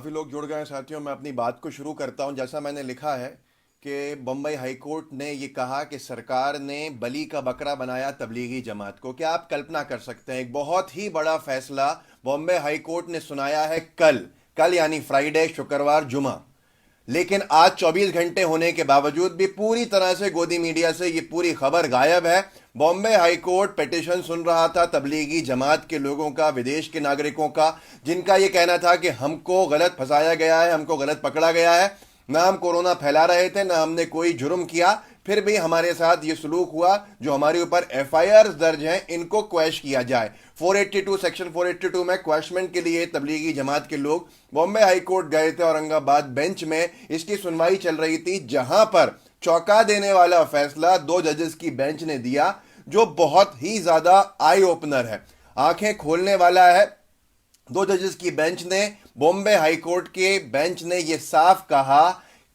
काफ़ी लोग जुड़ गए हैं साथियों। मैं अपनी बात को शुरू करता हूं। जैसा मैंने लिखा है कि बम्बई हाई कोर्ट ने ये कहा कि सरकार ने बली का बकरा बनाया तबलीगी जमात को। क्या आप कल्पना कर सकते हैं, एक बहुत ही बड़ा फैसला बॉम्बे हाई कोर्ट ने सुनाया है कल। कल यानी फ्राइडे, शुक्रवार, जुमा। लेकिन आज 24 घंटे होने के बावजूद भी पूरी तरह से गोदी मीडिया से ये पूरी खबर गायब है। बॉम्बे हाई कोर्ट पिटीशन सुन रहा था तबलीगी जमात के लोगों का, विदेश के नागरिकों का, जिनका ये कहना था कि हमको गलत फंसाया गया है, हमको गलत पकड़ा गया है। ना हम कोरोना फैला रहे थे, ना हमने कोई जुर्म किया, फिर भी हमारे साथ ये सलूक हुआ। जो हमारे ऊपर एफआईआर दर्ज हैं, इनको क्वैश किया जाए। 482 सेक्शन 482 में क्वैशमेंट के लिए तबलीगी जमात के लोग बॉम्बे हाई कोर्ट गए थे। औरंगाबाद बेंच में इसकी सुनवाई चल रही थी, जहां पर चौंका देने वाला फैसला 2 जजेस की बेंच ने दिया, जो बहुत ही ज्यादा आई ओपनर है, आंखें खोलने वाला है। 2 जजेस की बेंच ने, बॉम्बे हाई कोर्ट के बेंच ने यह साफ कहा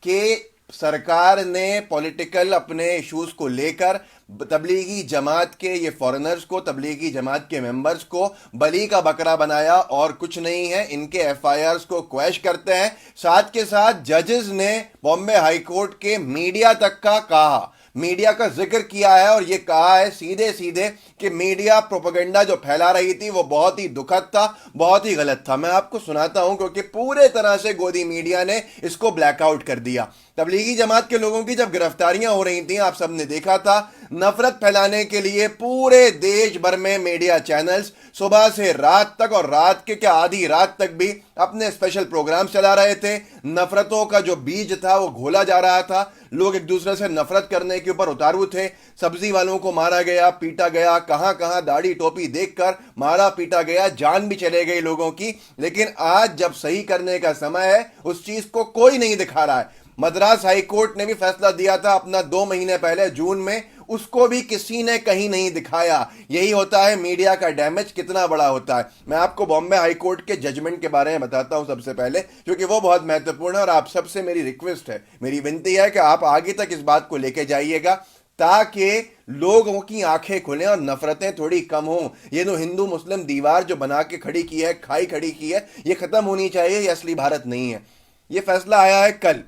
कि सरकार ने पॉलिटिकल अपने इश्यूज को लेकर तबलीगी जमात के ये फॉरेनर्स को, तबलीगी जमात के मेंबर्स को बली का बकरा बनाया और कुछ नहीं है। इनके एफआईआर्स को क्वैश करते हैं। साथ के साथ जजेस ने बॉम्बे हाई कोर्ट के मीडिया तक का कहा, मीडिया का जिक्र किया है और यह कहा है सीधे सीधे कि मीडिया प्रोपेगेंडा जो फैला रही थी वो बहुत ही दुखद था, बहुत ही गलत था। मैं आपको सुनाता हूं, क्योंकि पूरे तरह से गोदी मीडिया ने इसको ब्लैकआउट कर दिया। तबलीगी जमात के लोगों की जब गिरफ्तारियां हो रही थी, आप सबने देखा था, नफरत फैलाने के लिए पूरे देश भर में मीडिया चैनल्स सुबह से रात तक, और रात के क्या आधी रात तक भी अपने स्पेशल प्रोग्राम चला रहे थे। नफरतों का जो बीज था वो घोला जा रहा था। लोग एक दूसरे से नफरत करने के ऊपर उतारू थे। सब्जी वालों को मारा गया, पीटा गया, कहां कहां दाढ़ी टोपी देखकर मारा पीटा गया, जान भी चले गई लोगों की। लेकिन आज जब सही करने का समय है, उस चीज को कोई नहीं दिखा रहा है। मद्रास हाई कोर्ट ने भी फैसला दिया था अपना 2 महीने पहले, जून में, उसको भी किसी ने कहीं नहीं दिखाया। यही होता है, मीडिया का डैमेज कितना बड़ा होता है। मैं आपको बॉम्बे हाई कोर्ट के जजमेंट के बारे में बताता हूं सबसे पहले, क्योंकि वो बहुत महत्वपूर्ण है। और आप सबसे मेरी रिक्वेस्ट है, मेरी विनती है कि आप आगे तक इस बात को लेके जाइएगा, ताकि लोगों की आंखें खुलें और नफरतें थोड़ी कम हों। ये जो हिंदू मुस्लिम दीवार जो बना के खड़ी की है, खाई खड़ी की है, ये खत्म होनी चाहिए। ये असली भारत नहीं है। ये फैसला आया है कल,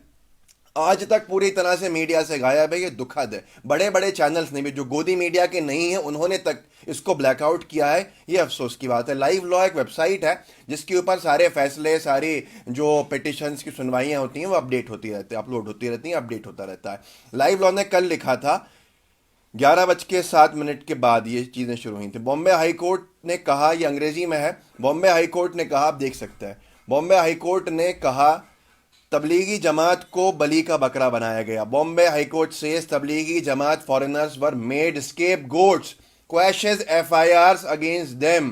आज तक पूरी तरह से मीडिया से गायब है। ये दुखद है। बड़े बड़े चैनल्स ने भी, जो गोदी मीडिया के नहीं है, उन्होंने तक इसको ब्लैकआउट किया है। ये अफसोस की बात है। लाइव लॉ एक वेबसाइट है जिसके ऊपर सारे फैसले, सारी जो पिटिशंस की सुनवाइयां होती हैं वो अपडेट होती रहती है, अपलोड होती रहती हैं, अपडेट होता रहता है। लाइव लॉ ने कल लिखा था 11:07 के बाद ये चीज़ें शुरू हुई थी। बॉम्बे हाई कोर्ट ने कहा, ये अंग्रेजी में है, बॉम्बे हाई कोर्ट ने कहा, आप देख सकते हैं, बॉम्बे हाई कोर्ट ने कहा तबलीगी जमात को बली का बकरा बनाया गया। Bombay High Court says Tablighi Jamaat foreigners were made scapegoats, quashes FIRs against them.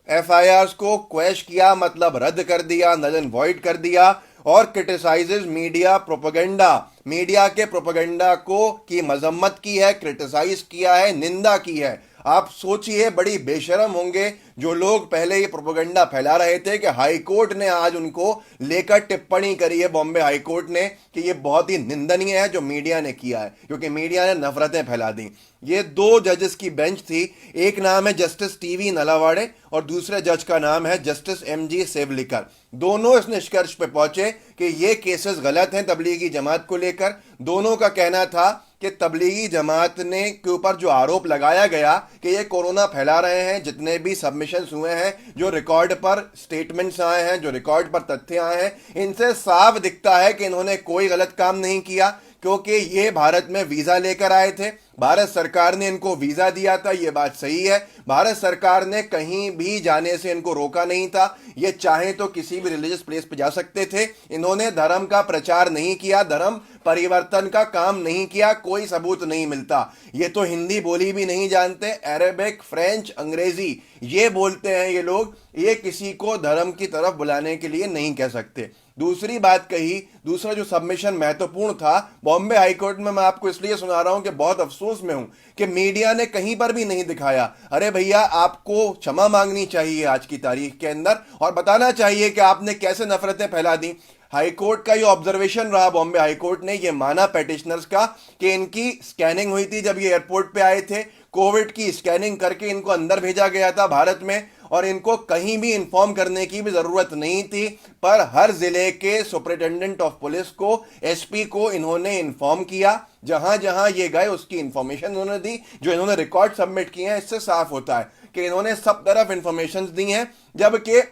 FIRs को क्वैश किया मतलब रद्द कर दिया, नल एंड वॉइड कर दिया। और क्रिटिसाइजेज मीडिया प्रोपेगेंडा, मीडिया के प्रोपेगेंडा को की मजम्मत की है, क्रिटिसाइज किया है, निंदा की है। आप सोचिए, बड़ी बेशरम होंगे जो लोग पहले ये प्रोपेगेंडा फैला रहे थे कि हाई कोर्ट ने आज उनको लेकर टिप्पणी करी है, बॉम्बे हाई कोर्ट ने, कि ये बहुत ही निंदनीय है जो मीडिया ने किया है, क्योंकि मीडिया ने नफरतें फैला दी। ये 2 जजेस की बेंच थी। एक नाम है जस्टिस टीवी नलावाड़े और दूसरे जज का नाम है जस्टिस एमजी सेवलिकर। दोनों इस निष्कर्ष पे पहुंचे कि ये केसेस गलत हैं तबलीगी जमात को लेकर। दोनों का कहना था कि तबलीगी जमात ने के ऊपर जो आरोप लगाया गया कि ये कोरोना फैला रहे हैं, जितने भी सबमिशंस हुए हैं, जो रिकॉर्ड पर स्टेटमेंट्स आए हैं, जो रिकॉर्ड पर तथ्य आए हैं, इनसे साफ दिखता है कि इन्होंने कोई गलत काम नहीं किया, क्योंकि ये भारत में वीजा लेकर आए थे। भारत सरकार ने इनको वीजा दिया था, ये बात सही है। भारत सरकार ने कहीं भी जाने से इनको रोका नहीं था। ये चाहे तो किसी भी रिलीजियस प्लेस पे जा सकते थे। इन्होंने धर्म का प्रचार नहीं किया, धर्म परिवर्तन का काम नहीं किया, कोई सबूत नहीं मिलता। ये तो हिंदी बोली भी नहीं जानते, अरेबिक, फ्रेंच, अंग्रेजी ये बोलते हैं ये लोग। ये किसी को धर्म की तरफ बुलाने के लिए नहीं कह सकते। दूसरी बात कही, दूसरा जो सबमिशन महत्वपूर्ण था बॉम्बे हाईकोर्ट में, मैं आपको इसलिए सुना रहा हूं कि बहुत अफसोस में हूं कि मीडिया ने कहीं पर भी नहीं दिखाया। अरे भैया, आपको क्षमा मांगनी चाहिए आज की तारीख के अंदर, और बताना चाहिए कि आपने कैसे नफरतें फैला दी। हाईकोर्ट का ये ऑब्जर्वेशन रहा, बॉम्बे हाईकोर्ट ने ये माना पेटिशनर्स का कि इनकी स्कैनिंग हुई थी जब ये एयरपोर्ट पे आए थे, कोविड की स्कैनिंग करके इनको अंदर भेजा गया था भारत में, और इनको कहीं भी इन्फॉर्म करने की भी जरूरत नहीं थी, पर हर जिले के सुपरिटेंडेंट ऑफ पुलिस को, एसपी को इन्होंने इन्फॉर्म किया। जहां जहां ये गए उसकी इंफॉर्मेशन इन्होंने दी। जो इन्होंने रिकॉर्ड सबमिट किए हैं इससे साफ होता है कि इन्होंने सब तरफ इंफॉर्मेशन दी हैं, जबकि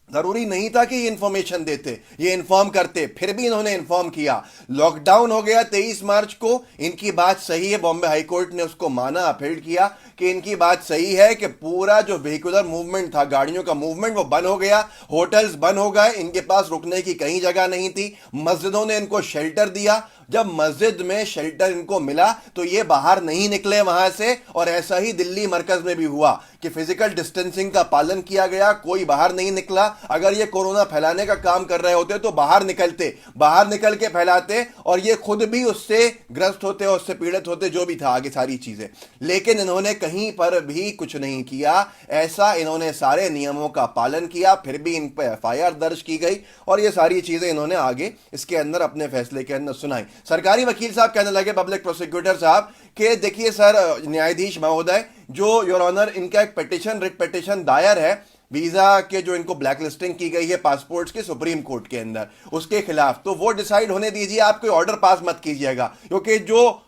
जरूरी नहीं था कि ये इंफॉर्मेशन देते, ये इन्फॉर्म करते, फिर भी इन्होंने इन्फॉर्म किया। लॉकडाउन हो गया 23 मार्च को, इनकी बात सही है, बॉम्बे हाईकोर्ट ने उसको माना, अपील किया कि इनकी बात सही है कि पूरा जो व्हीकुलर मूवमेंट था, गाड़ियों का मूवमेंट, वो बंद हो गया, होटल्स बंद हो गए, इनके पास रुकने की कहीं जगह नहीं थी। मस्जिदों ने इनको शेल्टर दिया, जब मस्जिद में शेल्टर इनको मिला तो ये बाहर नहीं निकले वहां से। और ऐसा ही दिल्ली मरकज में भी हुआ कि फिजिकल डिस्टेंसिंग का पालन किया गया, कोई बाहर नहीं निकला। अगर ये कोरोना फैलाने का काम कर रहे होते तो बाहर निकलते, बाहर निकल के फैलाते, और ये खुद भी उससे ग्रस्त होते, उससे पीड़ित होते, जो भी था आगे सारी चीजें। लेकिन इन्होंने कहीं पर भी कुछ नहीं किया ऐसा, इन्होंने सारे नियमों का पालन किया, फिर भी इन पर एफआईआर दर्ज की गई और ये सारी चीजें इन्होंने आगे इसके अंदर अपने फैसले के अंदर सुनाई। सरकारी वकील साहब कहने लगे, पब्लिक प्रोसिक्यूटर साहब, कि देखिए सर न्यायाधीश महोदय, जो योर ऑनर इनका एक पिटिशन, रिट पिटिशन दायर है वीजा के, जो इनको ब्लैक लिस्टिंग की गई है पासपोर्ट्स के सुप्रीम कोर्ट के अंदर, उसके खिलाफ, तो वो डिसाइड होने दीजिए, आप कोई ऑर्डर पास मत कीजिएगा। क्योंकि जो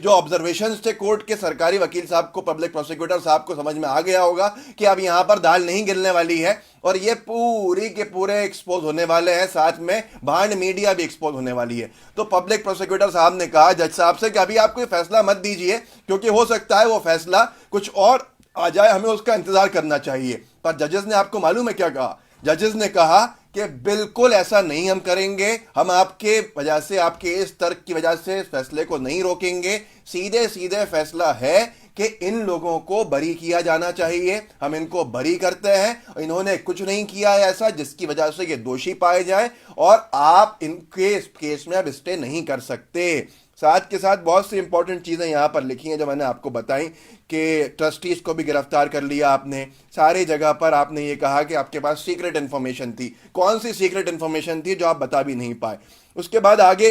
ऑब्जर्वेशन थे कोर्ट के, सरकारी वकील साहब को, पब्लिक प्रोसिक्यूटर साहब को समझ में आ गया होगा कि अब यहां पर दाल नहीं गिरने वाली है और ये पूरी के पूरे एक्सपोज होने वाले हैं, साथ में भांड मीडिया भी एक्सपोज होने वाली है। तो पब्लिक प्रोसिक्यूटर साहब ने कहा जज साहब से कि अभी आप कोई फैसला मत दीजिए, क्योंकि हो सकता है वो फैसला कुछ और आ जाए, हमें उसका इंतजार करना चाहिए। पर जजेस ने, आपको मालूम है क्या कहा? जजेस ने कहा कि बिल्कुल ऐसा नहीं हम करेंगे, हम आपके वजह से, आपके इस तर्क की वजह से फैसले को नहीं रोकेंगे। सीधे सीधे फैसला है कि इन लोगों को बरी किया जाना चाहिए, हम इनको बरी करते हैं। इन्होंने कुछ नहीं किया है ऐसा जिसकी वजह से ये दोषी पाए जाए, और आप इनके इस केस में अब स्टे नहीं कर सकते। साथ के साथ बहुत सी इंपॉर्टेंट चीज़ें यहाँ पर लिखी हैं जो मैंने आपको बताई कि ट्रस्टीज को भी गिरफ्तार कर लिया आपने, सारी जगह पर आपने ये कहा कि आपके पास सीक्रेट इन्फॉर्मेशन थी। कौन सी सीक्रेट इन्फॉर्मेशन थी जो आप बता भी नहीं पाए? उसके बाद आगे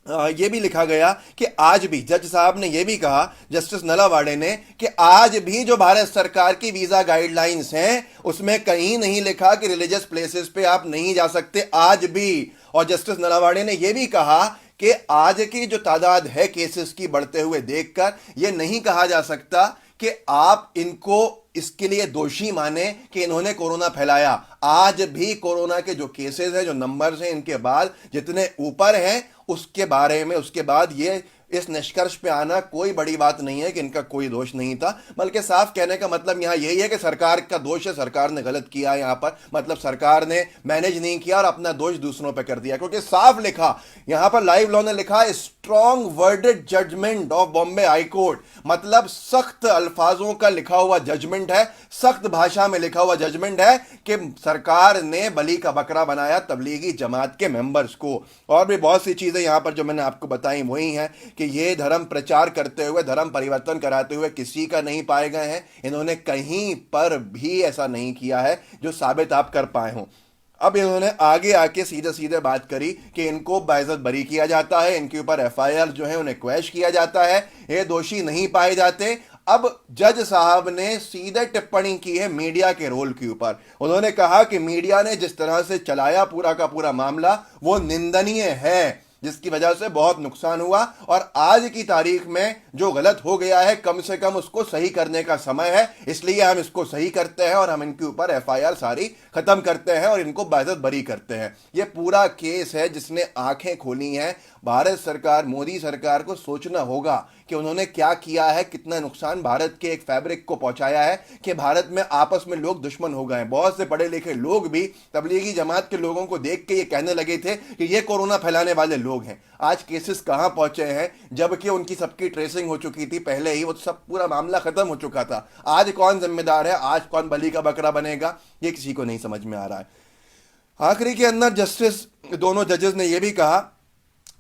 ये भी लिखा गया कि आज भी जज साहब ने ये भी कहा, जस्टिस नलावाड़े ने, कि आज भी जो भारत सरकार की वीजा गाइडलाइंस हैं उसमें कहीं नहीं लिखा कि रिलीजियस प्लेसेस पे आप नहीं जा सकते, आज भी। और जस्टिस नलावाड़े ने यह भी कहा कि आज की जो तादाद है केसेस की बढ़ते हुए देखकर, यह नहीं कहा जा सकता कि आप इनको इसके लिए दोषी माने कि इन्होंने कोरोना फैलाया। आज भी कोरोना के जो केसेस हैं, जो नंबर्स हैं, इनके बाद जितने ऊपर हैं, उसके बारे में, उसके बाद ये इस निष्कर्ष पे आना कोई बड़ी बात नहीं है कि इनका कोई दोष नहीं था। बल्कि साफ कहने का मतलब यहां यही है कि सरकार का दोष है, सरकार ने गलत किया है यहां पर, मतलब सरकार ने मैनेज नहीं किया और अपना दोष दूसरों पे कर दिया। क्योंकि साफ लिखा यहां पर, लाइव लॉ ने लिखा, strong worded judgement of Bombay High Court, मतलब सख्त अल्फाजों का लिखा हुआ जजमेंट है, सख्त भाषा में लिखा हुआ जजमेंट है कि सरकार ने बली का बकरा बनाया तबलीगी जमात के मेंबर्स को। और भी बहुत सी चीजें यहां पर जो मैंने आपको बताई वही हैं कि ये धर्म प्रचार करते हुए, धर्म परिवर्तन कराते हुए किसी का नहीं पाए गए हैं। इन्होंने कहीं पर भी ऐसा नहीं किया है जो साबित आप कर पाए हों। अब इन्होंने आगे आके सीधे सीधे बात करी कि इनको बाइज्जत बरी किया जाता है, इनके ऊपर एफआईआर जो है उन्हें क्वैश किया जाता है, ये दोषी नहीं पाए जाते। अब जज साहब ने सीधे टिप्पणी की है मीडिया के रोल के ऊपर। उन्होंने कहा कि मीडिया ने जिस तरह से चलाया पूरा का पूरा मामला, वो निंदनीय है, जिसकी वजह से बहुत नुकसान हुआ, और आज की तारीख में जो गलत हो गया है कम से कम उसको सही करने का समय है। इसलिए हम इसको सही करते हैं और हम इनके ऊपर एफआईआर सारी खत्म करते हैं और इनको बाइज्जत बरी करते हैं। ये पूरा केस है जिसने आंखें खोली हैं। भारत सरकार, मोदी सरकार को सोचना होगा कि उन्होंने क्या किया है, कितना नुकसान भारत के एक फैब्रिक को पहुंचाया है कि भारत में आपस में लोग दुश्मन हो गए। बहुत से पढ़े लिखे लोग भी तबलीगी जमात के लोगों को देख के ये कहने लगे थे कि ये कोरोना फैलाने वाले लोग हैं। आज केसेस कहां पहुंचे हैं, जबकि उनकी सबकी ट्रेसिंग हो चुकी थी पहले ही, वो सब पूरा मामला खत्म हो चुका था। आज कौन जिम्मेदार है, आज कौन बली का बकरा बनेगा, ये किसी को नहीं समझ में आ रहा है। आखिरी के अंदर जस्टिस, दोनों जजेस ने यह भी कहा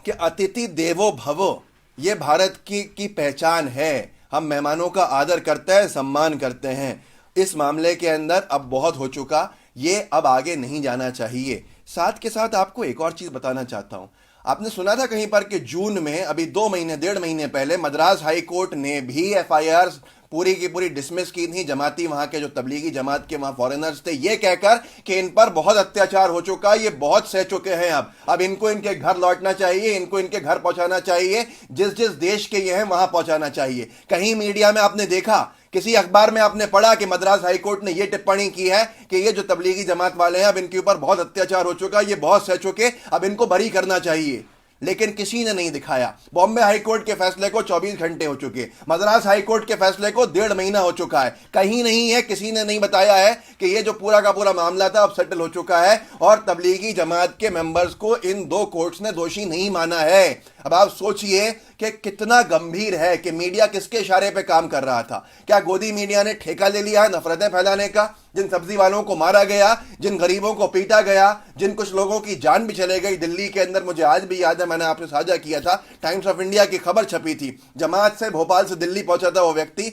कि अतिथि देवो भवो, ये भारत की पहचान है, हम मेहमानों का आदर करते हैं, सम्मान करते हैं। इस मामले के अंदर अब बहुत हो चुका, ये अब आगे नहीं जाना चाहिए। साथ के साथ आपको एक और चीज बताना चाहता हूं। आपने सुना था कहीं पर कि जून में, अभी 2 महीने 1.5 महीने पहले, मद्रास हाई कोर्ट ने भी एफआईआर पूरी की पूरी डिसमिस की थी जमाती, वहां के जो तबलीगी जमात के वहां फॉरेनर्स थे, ये कहकर कि इन पर बहुत अत्याचार हो चुका, ये बहुत सह चुके हैं, अब इनको इनके घर लौटना चाहिए, इनको इनके घर पहुंचाना चाहिए, जिस जिस देश के ये हैं वहां पहुंचाना चाहिए। कहीं मीडिया में आपने देखा, किसी अखबार में आपने पढ़ा कि मद्रास हाईकोर्ट ने यह टिप्पणी की है कि ये जो तबलीगी जमात वाले हैं, अब इनके ऊपर बहुत अत्याचार हो चुका, ये बहुत सह चुके, अब इनको बरी करना चाहिए। लेकिन किसी ने नहीं दिखाया। बॉम्बे हाईकोर्ट के फैसले को 24 घंटे हो चुके, मद्रास हाईकोर्ट के फैसले को 1.5 महीना हो चुका है, कहीं नहीं है, किसी ने नहीं बताया है कि ये जो पूरा का पूरा मामला था अब सेटल हो चुका है और तबलीगी जमात के मेंबर्स को इन 2 कोर्ट्स ने दोषी नहीं माना है। अब आप सोचिए कि कितना गंभीर है कि मीडिया किसके इशारे पे काम कर रहा था। क्या गोदी मीडिया ने ठेका ले लिया है नफरतें फैलाने का? जिन सब्जी वालों को मारा गया, जिन गरीबों को पीटा गया, जिन कुछ लोगों की जान भी चले गई दिल्ली के अंदर, मुझे आज भी याद है, मैंने आपसे साझा किया था, टाइम्स ऑफ इंडिया की खबर छपी थी, जमात से भोपाल से दिल्ली पहुंचा था वो व्यक्ति,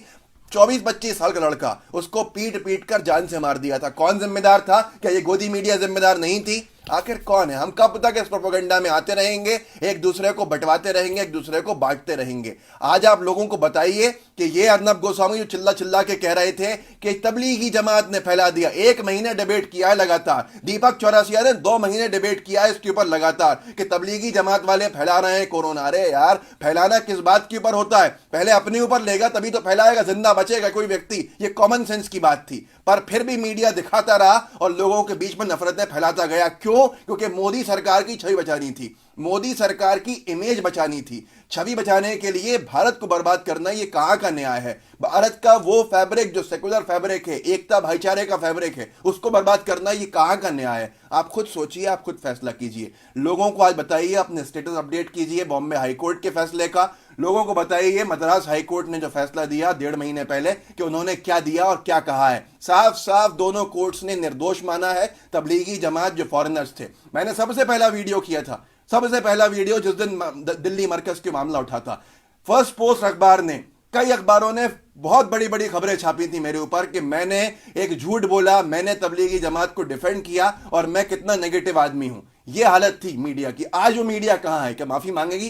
24-25 साल का लड़का, उसको पीट पीट कर जान से मार दिया था। कौन जिम्मेदार था? क्या ये गोदी मीडिया जिम्मेदार नहीं थी? आखिर कौन है? हम कब तक इस प्रोपेगेंडा में आते रहेंगे, एक दूसरे को बंटवाते रहेंगे, एक दूसरे को बांटते रहेंगे? आज आप लोगों को बताइए कि ये अर्नब गोस्वामी जो चिल्ला चिल्ला के कह रहे थे कि तबलीगी जमात ने फैला दिया, 1 महीने डिबेट किया है लगातार, दीपक चौरसिया ने 2 महीने डिबेट किया है इसके ऊपर लगातार कि तबलीगी जमात वाले फैला रहे हैं कोरोना। अरे यार, फैलाना किस बात के ऊपर होता है? पहले अपने ऊपर लेगा तभी तो फैलाएगा, जिंदा बचेगा कोई व्यक्ति, ये कॉमन सेंस की बात थी। पर फिर भी मीडिया दिखाता रहा और लोगों के बीच में नफरतें फैलाता गया। क्यों? क्योंकि मोदी सरकार की छवि बचानी थी, मोदी सरकार की इमेज बचानी थी। छवि बचाने के लिए भारत को बर्बाद करना, ये कहां का न्याय है? भारत का वो फैब्रिक जो सेकुलर फैब्रिक है, एकता भाईचारे का फैब्रिक है, उसको बर्बाद करना, ये कहां का न्याय है? आप खुद सोचिए, आप खुद फैसला कीजिए। लोगों को आज बताइए, अपने स्टेटस अपडेट कीजिए बॉम्बे हाईकोर्ट के फैसले का। लोगों को बताइए मद्रास हाईकोर्ट ने जो फैसला दिया 1.5 महीने पहले, कि उन्होंने क्या दिया और क्या कहा है। साफ साफ दोनों कोर्ट्स ने निर्दोष माना है तबलीगी जमात जो फॉरेनर्स थे। मैंने सबसे पहला वीडियो किया था, सबसे पहला वीडियो जिस दिन दिल्ली मरकज के मामला उठा था, फर्स्ट पोस्ट अखबार ने, कई अखबारों ने बहुत बड़ी बड़ी खबरें छापी थी मेरे ऊपर कि मैंने एक झूठ बोला, मैंने तबलीगी जमात को डिफेंड किया और मैं कितना नेगेटिव आदमी हूं। यह हालत थी मीडिया की। आज वो मीडिया कहां है? क्या माफी मांगेगी?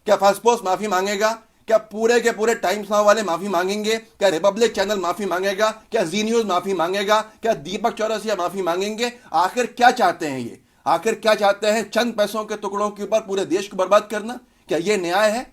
क्या फर्स्ट पोस्ट माफी मांगेगा? क्या पूरे के पूरे टाइम्स नाउ वाले माफी मांगेंगे? क्या रिपब्लिक चैनल माफी मांगेगा? क्या जी न्यूज माफी मांगेगा? क्या दीपक चौरसिया माफी मांगेंगे? आखिर क्या चाहते हैं ये? आखिर क्या चाहते हैं? चंद पैसों के टुकड़ों के ऊपर पूरे देश को बर्बाद करना? क्या ये न्याय है?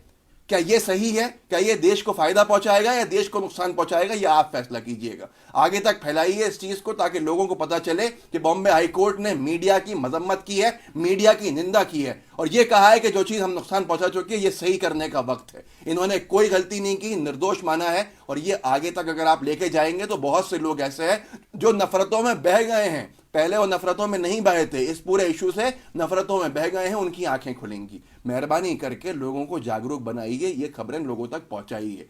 क्या ये सही है? क्या ये देश को फायदा पहुंचाएगा या देश को नुकसान पहुंचाएगा? ये आप फैसला कीजिएगा। आगे तक फैलाइए इस चीज को ताकि लोगों को पता चले कि बॉम्बे हाईकोर्ट ने मीडिया की मजम्मत की है, मीडिया की निंदा की है और ये कहा है कि जो चीज हम नुकसान पहुंचा चुके हैं, ये सही करने का वक्त है। इन्होंने कोई गलती नहीं की, निर्दोष माना है और ये आगे तक अगर आप लेके जाएंगे तो बहुत से लोग ऐसे हैं जो नफरतों में बह गए हैं। पहले वो नफरतों में नहीं बहे थे, इस पूरे इशू से नफरतों में बह गए हैं, उनकी आंखें खुलेंगी। मेहरबानी करके लोगों को जागरूक बनाइए, ये खबरें लोगों तक पहुंचाइए।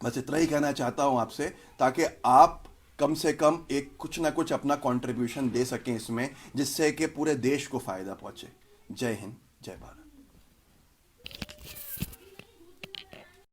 बस इतना ही कहना चाहता हूं आपसे, ताकि आप कम से कम एक कुछ ना कुछ अपना कंट्रीब्यूशन दे सकें इसमें, जिससे कि पूरे देश को फायदा पहुंचे। जय हिंद, जय भारत।